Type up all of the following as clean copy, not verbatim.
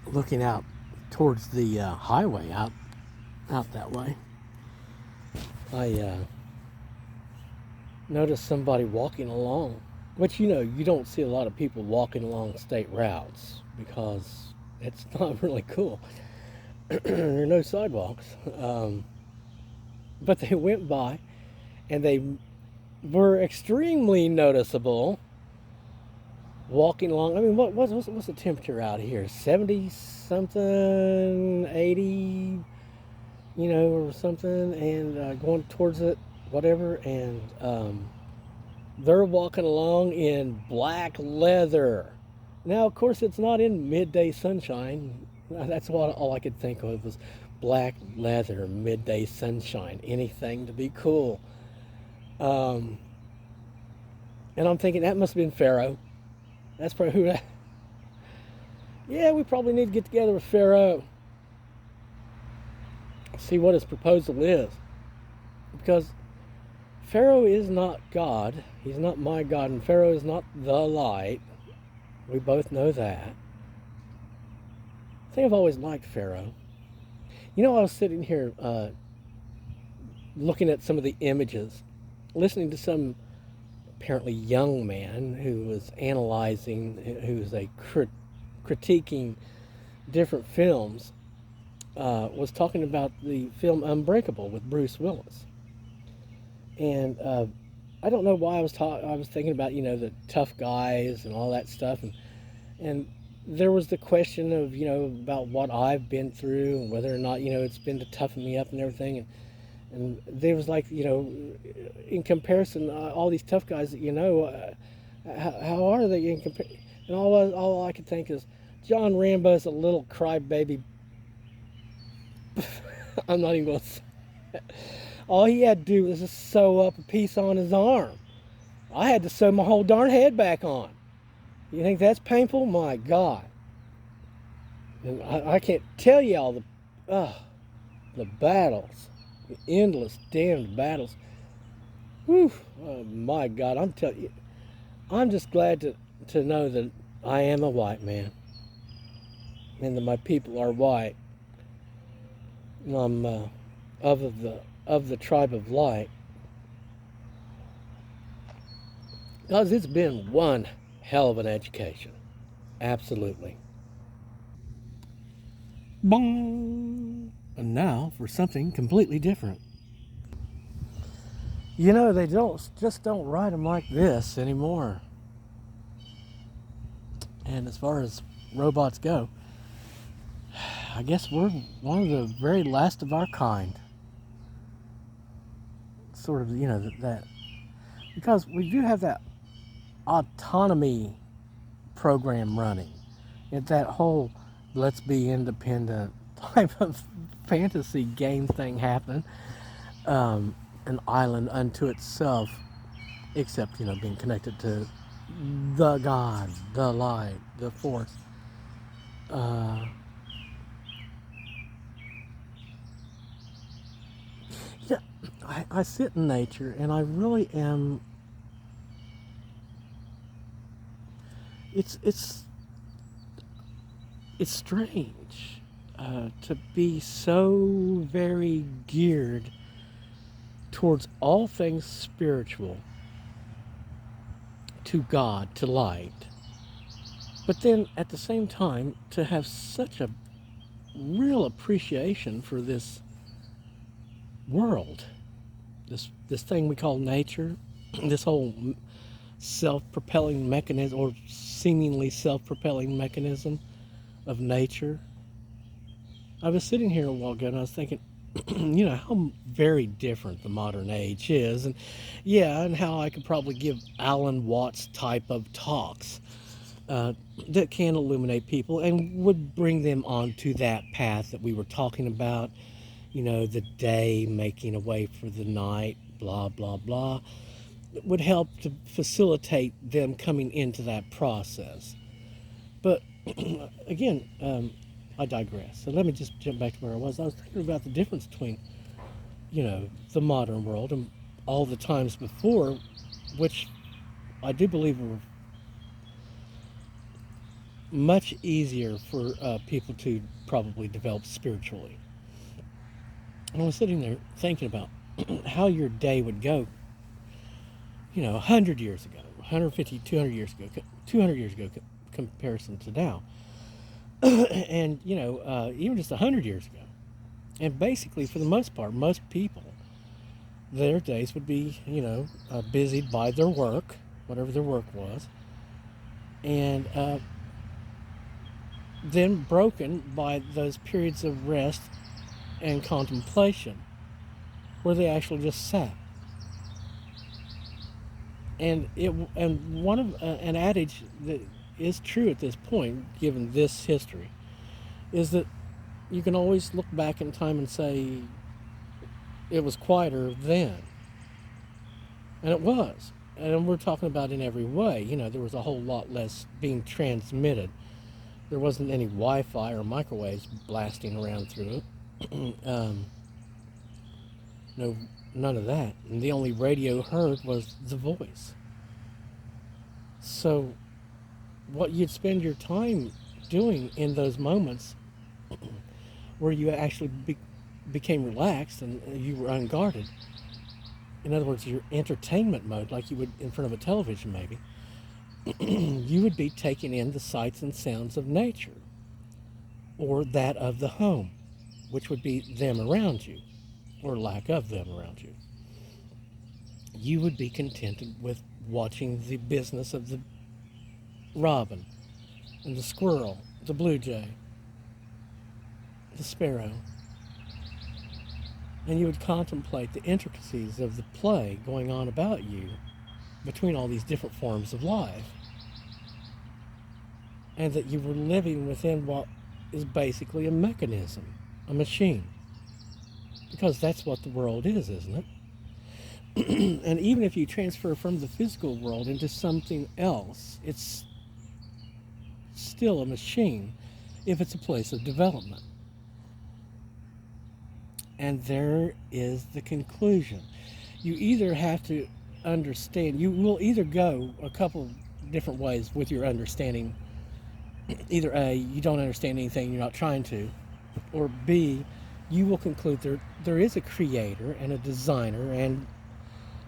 looking out towards the highway out that way, I noticed somebody walking along, which you don't see a lot of people walking along state routes because it's not really cool. There are no sidewalks, but they went by and they were extremely noticeable walking along. I mean, what's the temperature out here? 70 something, 80, or something, and going towards it, whatever. And they're walking along in black leather. Now, of course, it's not in midday sunshine. That's what all I could think of was black leather, midday sunshine, anything to be cool. Um, and I'm thinking that must have been Pharaoh. That's probably who that. Yeah, we probably need to get together with Pharaoh, see what his proposal is, because Pharaoh is not God. He's not my God, and Pharaoh is not the light. We both know that. I think I've always liked Pharaoh. I was sitting here looking at some of the images, listening to some apparently young man who was analyzing, who was critiquing different films, was talking about the film Unbreakable with Bruce Willis. And I don't know why I was thinking about the tough guys and all that stuff, and there was the question of about what I've been through and whether or not it's been to toughen me up and everything, and there was like in comparison, all these tough guys that how are they in comparison? And all I could think is John Rambo's a little crybaby. I'm not even going to say it. All he had to do was just sew up a piece on his arm. I had to sew my whole darn head back on. You think that's painful? My God. And I can't tell you all the battles, the endless damned battles. Whew, oh my God, I'm telling you, I'm just glad to know that I am a white man and that my people are white. And I'm of the tribe of light. Because it's been one hell of an education. Absolutely. Bong! And now for something completely different. They don't write them like this anymore. And as far as robots go, I guess we're one of the very last of our kind. Sort of, that because we do have that autonomy program running. That whole let's be independent type of fantasy game thing happening. An island unto itself, except, being connected to the God, the light, the force. Uh, yeah, I sit in nature and I really am. It's it's strange to be so very geared towards all things spiritual, to God, to light, but then at the same time to have such a real appreciation for this world, this thing we call nature, this whole self-propelling mechanism, or seemingly self-propelling mechanism of nature. I was sitting here a while ago and I was thinking, how very different the modern age is, and yeah, and how I could probably give Alan Watts type of talks that can illuminate people and would bring them onto that path that we were talking about, the day making a way for the night, blah, blah, blah. It would help to facilitate them coming into that process. But again, I digress. So let me just jump back to where I was. I was thinking about the difference between, the modern world and all the times before, which I do believe were much easier for people to probably develop spiritually. And I was sitting there thinking about how your day would go, 100 years ago, 150, 200 years ago, 200 years ago comparison to now. And, even just 100 years ago. And basically, for the most part, most people, their days would be, busied by their work, whatever their work was, and then broken by those periods of rest and contemplation where they actually just sat. And one of an adage that is true at this point, given this history, is that you can always look back in time and say it was quieter then, and it was. And we're talking about in every way. There was a whole lot less being transmitted. There wasn't any Wi-Fi or microwaves blasting around through it. No, none of that. And the only radio heard was the voice. So what you'd spend your time doing in those moments where you actually became relaxed and you were unguarded, in other words, your entertainment mode, like you would in front of a television maybe, you would be taking in the sights and sounds of nature, or that of the home, which would be them around you, or lack of them around you. You would be contented with watching the business of the robin and the squirrel, the blue jay, the sparrow, and you would contemplate the intricacies of the play going on about you between all these different forms of life, and that you were living within what is basically a mechanism, a machine, because that's what the world is, isn't it? And even if you transfer from the physical world into something else, it's still a machine if it's a place of development. And there is the conclusion. You either have to understand, you will either go a couple different ways with your understanding. Either A, you don't understand anything, you're not trying to, or B, you will conclude there is a creator and a designer and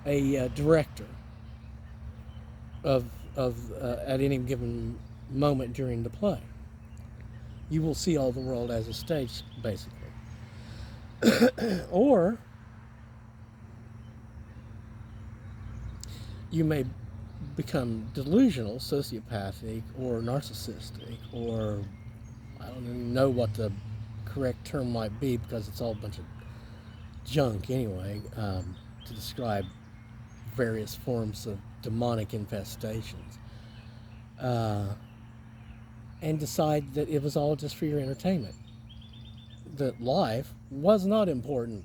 a director of at any given moment during the play. You will see all the world as a stage, basically. Or you may become delusional, sociopathic, or narcissistic, or I don't even know what the correct term might be because it's all a bunch of junk anyway, to describe various forms of demonic infestations, and decide that it was all just for your entertainment, that life was not important,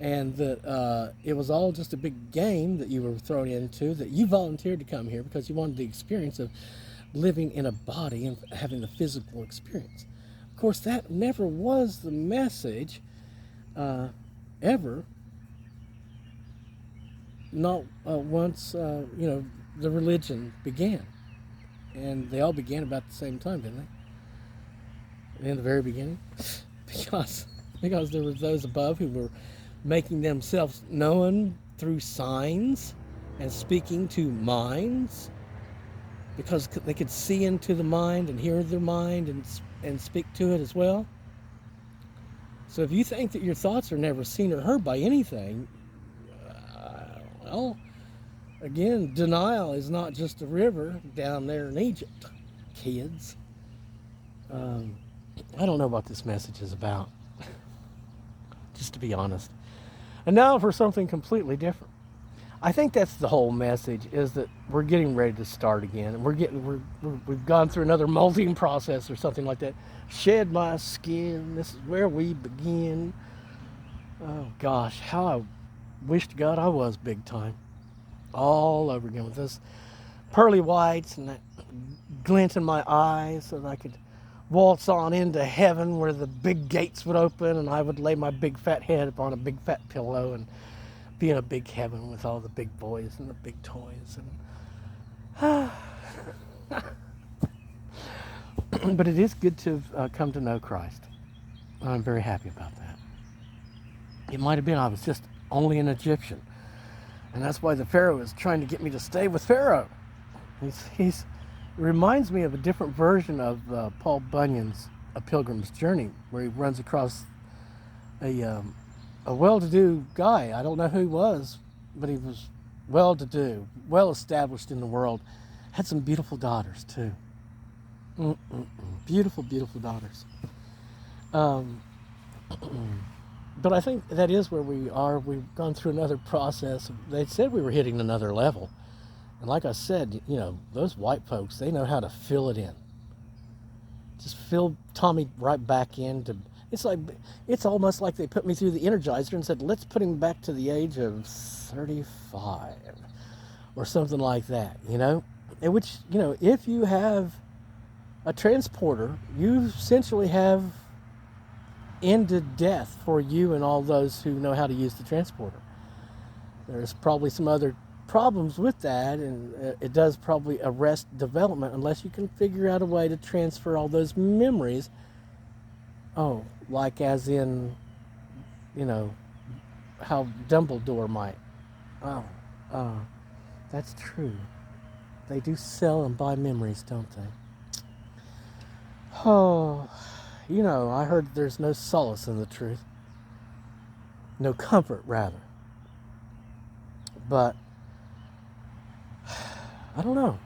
and that it was all just a big game that you were thrown into, that you volunteered to come here because you wanted the experience of living in a body and having the physical experience. Of course, that never was the message, ever. Not once, the religion began. And they all began about the same time, didn't they? In the very beginning. Because there were those above who were making themselves known through signs and speaking to minds, because they could see into the mind and hear their mind and speak to it as well. So if you think that your thoughts are never seen or heard by anything, well, again, denial is not just a river down there in Egypt, kids. I don't know what this message is about, just to be honest. And now for something completely different. I think that's the whole message, is that we're getting ready to start again. And we've gone through another molting process or something like that. Shed my skin, this is where we begin. Oh gosh, how I wish to God I was big time. All over again with those pearly whites and that glint in my eyes so that I could waltz on into heaven where the big gates would open and I would lay my big fat head upon a big fat pillow and be in a big heaven with all the big boys and the big toys. And But it is good to come to know Christ. I'm very happy about that. It might have been I was just only an Egyptian. And that's why the Pharaoh is trying to get me to stay with Pharaoh. It reminds me of a different version of Paul Bunyan's A Pilgrim's Journey, where he runs across a well-to-do guy. I don't know who he was, but he was well-to-do, well-established in the world. Had some beautiful daughters, too. Beautiful, beautiful daughters. But I think that is where we are. We've gone through another process. They said we were hitting another level. And like I said, those white folks, they know how to fill it in. Just fill Tommy right back into, it's almost like they put me through the Energizer and said, let's put him back to the age of 35 or something like that, In which, if you have a transporter, you essentially have ended death for you and all those who know how to use the transporter. There's probably some other problems with that, and it does probably arrest development unless you can figure out a way to transfer all those memories. Oh, like as in, how Dumbledore might. Oh, that's true. They do sell and buy memories, don't they? Oh, I heard there's no solace in the truth. No comfort, rather. But I don't know.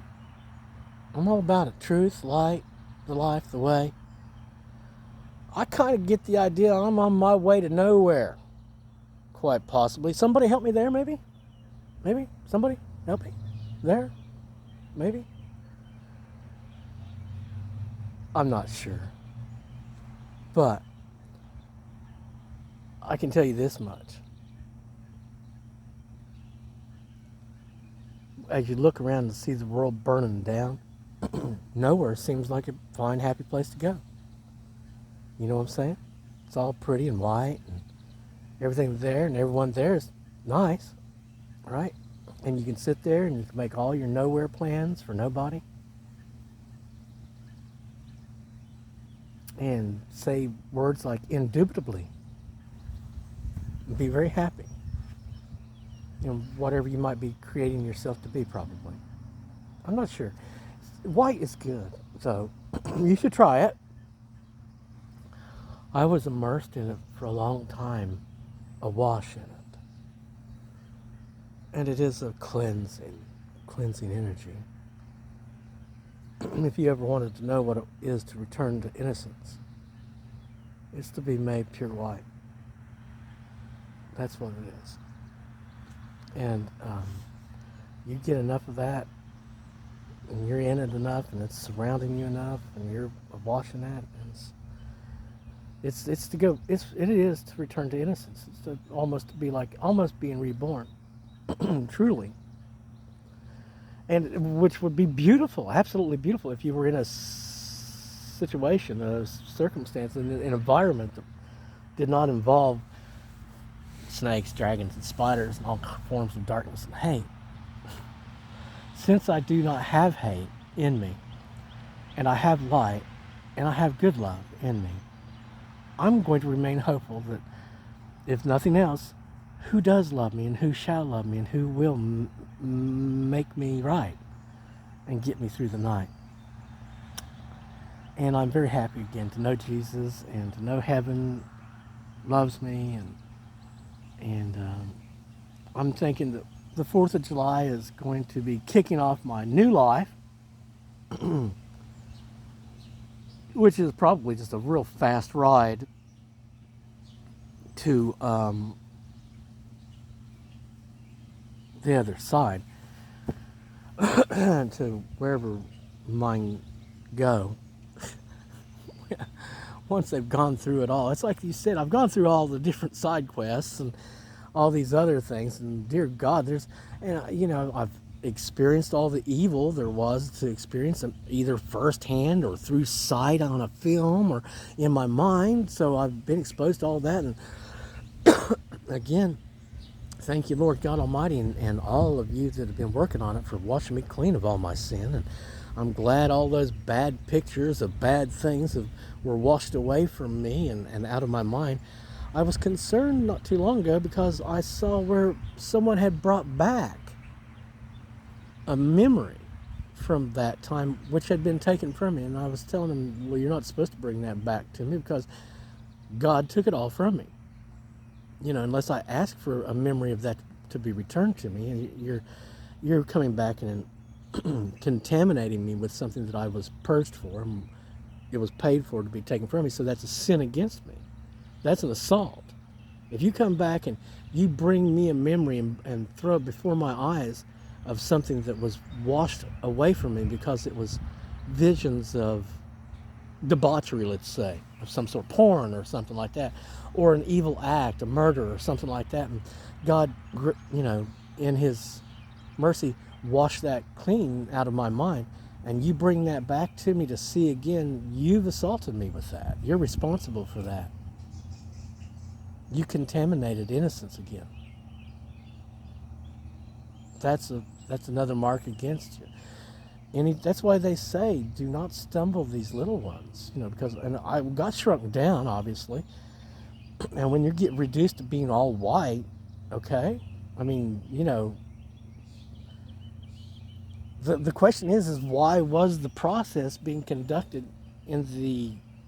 I'm all about it. Truth, light, the life, the way. I kind of get the idea I'm on my way to nowhere. Quite possibly. Somebody help me there, maybe? Maybe? Somebody help me there? Maybe? I'm not sure. But I can tell you this much. As you look around and see the world burning down, nowhere seems like a fine, happy place to go. You know what I'm saying? It's all pretty and white, and everything there, and everyone there is nice, right? And you can sit there and you can make all your nowhere plans for nobody. And say words like indubitably. And be very happy. Whatever you might be creating yourself to be, probably. I'm not sure. White is good, so you should try it. I was immersed in it for a long time, awash in it. And it is a cleansing energy. If you ever wanted to know what it is to return to innocence, it's to be made pure white. That's what it is. And you get enough of that, and you're in it enough, and it's surrounding you enough, and you're awash in that. And it is to return to innocence. It's to almost be like being reborn, truly. And which would be beautiful, absolutely beautiful, if you were in a situation, a circumstance, an environment that did not involve snakes, dragons, and spiders, and all forms of darkness and hate. Since I do not have hate in me, and I have light, and I have good love in me, I'm going to remain hopeful that, if nothing else, who does love me, and who shall love me, and who will make me right and get me through the night. And I'm very happy again to know Jesus and to know heaven loves me, and I'm thinking that the 4th of July is going to be kicking off my new life, which is probably just a real fast ride to the other side, to wherever mine go. Once they've gone through it all, it's like you said, I've gone through all the different side quests and all these other things, and dear God, I've experienced all the evil there was to experience, either firsthand or through sight on a film or in my mind. So I've been exposed to all that, and again, thank you, Lord God Almighty, and all of you that have been working on it for washing me clean of all my sin. And I'm glad all those bad pictures of bad things were washed away from me and out of my mind. I was concerned not too long ago because I saw where someone had brought back a memory from that time which had been taken from me. And I was telling them, well, you're not supposed to bring that back to me because God took it all from me. You know, unless I ask for a memory of that to be returned to me, and you're coming back and contaminating me with something that I was purged for, and it was paid for to be taken from me. So that's a sin against me. That's an assault. If you come back and you bring me a memory and throw it before my eyes of something that was washed away from me because it was visions of debauchery, let's say, of some sort, porn or something like that, or an evil act, a murder or something like that, and God, you know, in his mercy, washed that clean out of my mind, and you bring that back to me to see again, you've assaulted me with that. You're responsible for that. You contaminated innocence again. That's another mark against you. That's why they say, do not stumble these little ones, you know, because, and I got shrunk down, obviously, and when you get reduced to being all white, okay, I mean, you know, the question is why was the process being conducted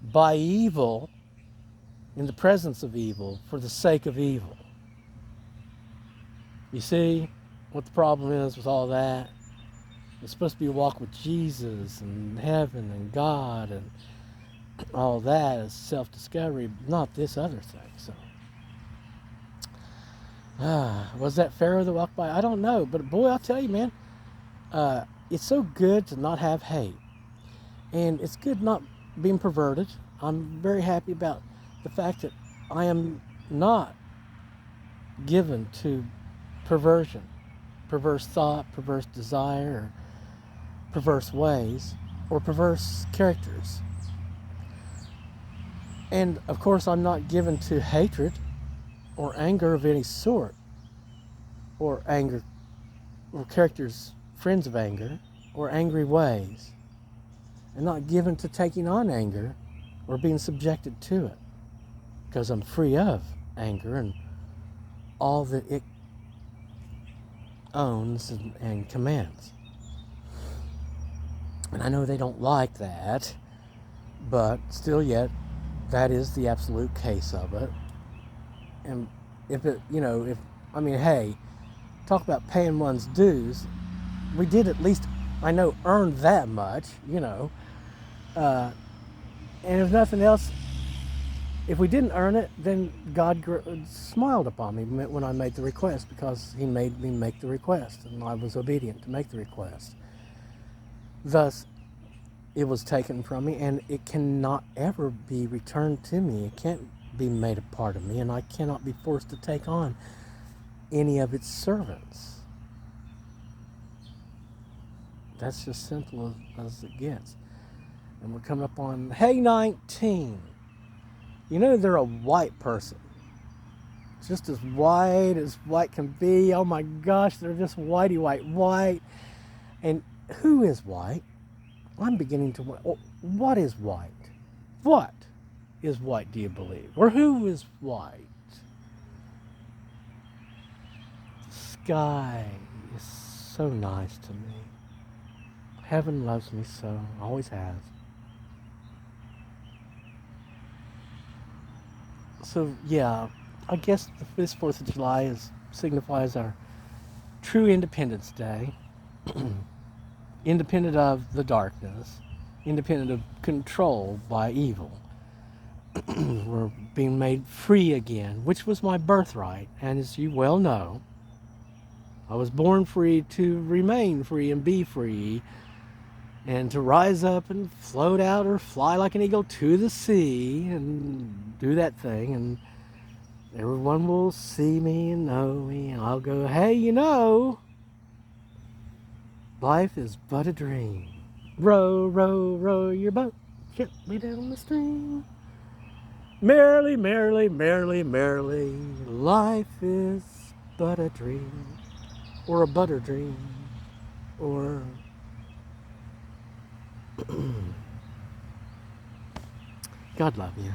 by evil, in the presence of evil, for the sake of evil? You see what the problem is with all that? It's supposed to be a walk with Jesus and heaven and God and all that is self-discovery, not this other thing. So, was that Pharaoh that walked by? I don't know, but boy, I'll tell you, man, it's so good to not have hate, and it's good not being perverted. I'm very happy about the fact that I am not given to perversion, perverse thought, perverse desire, perverse ways, or perverse characters. And of course, I'm not given to hatred or anger of any sort, or anger, or characters, friends of anger, or angry ways, and not given to taking on anger or being subjected to it, because I'm free of anger and all that it owns and commands. And I know they don't like that, but still yet, that is the absolute case of it. And if it, you know, I mean, hey, talk about paying one's dues. We did at least, I know, earn that much, you know. And if nothing else, if we didn't earn it, then God smiled upon me when I made the request, because he made me make the request, and I was obedient to make the request. Thus, it was taken from me, and it cannot ever be returned to me. It can't be made a part of me, and I cannot be forced to take on any of its servants. That's just simple as it gets. And we're coming up on, hey, 19. You know, they're a white person. Just as white can be. Oh my gosh, they're just whitey white. And who is white? I'm beginning to wonder, what is white? What is white, do you believe? Or who is white? The sky is so nice to me. Heaven loves me so, always has. So yeah, I guess this 4th of July signifies our true Independence Day. Independent of the darkness, independent of control by evil. We're being made free again, which was my birthright. And as you well know, I was born free to remain free and be free, and to rise up and float out or fly like an eagle to the sea and do that thing. And everyone will see me and know me, and I'll go, hey, you know, life is but a dream. Row, row, row your boat gently down the stream. Merrily, merrily, merrily, merrily, life is but a dream. Or a butter dream. Or God love you.